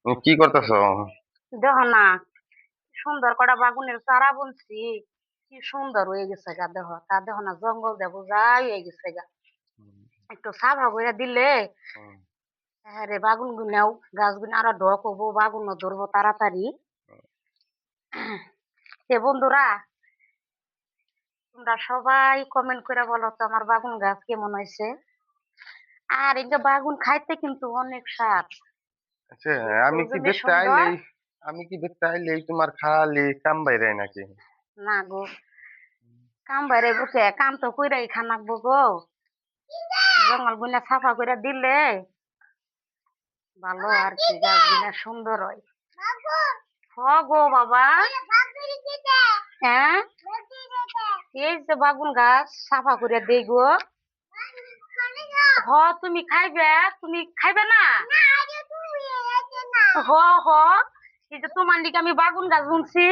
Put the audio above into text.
তুমি কি করতেছ? দেখো না, সুন্দর কটা বাগুনের চারা বুনছি। কি সুন্দর হয়ে গেছে গা, দেখো তা দেখো না, জঙ্গল দেবো যাই হয়ে গেছে গা। একটু সাফা করে দিলে হ্যাঁ রে, বাগুন গুনাও গাছ গুনা আরো ডক হবো, বাগুন ধরবো তাড়াতাড়ি। এ বন্ধুরা, তোমরা সবাই কমেন্ট করে বলো তো আমার বাগুন গাছ কেমন হয়েছে। আর এটা বাগুন খাইতে কিন্তু অনেক স্বাদ, আচ্ছা, দেখতেও আমি কি যেমনি দেখতে সুন্দর। আইলেই আমি কি দেখতে আইলেই তোমার খালি কাম বাইরে নাকি? না গো, কাম বাইরে বসে কাম তো কইরাই খানাকবো গো। জঙ্গল গুনা সাফা করে দিলে ভালো আর কি, গাছ গুলা সুন্দর হয়। হ গো বাবা, হ্যাঁ এই যে বাগুন গাছ সাফা করে দেই গো। হ, তুমি খাইবে, তুমি খাইবে না? হ হ, এই যে তোমার দিকে আমি বাগুন গাছ বুনছি।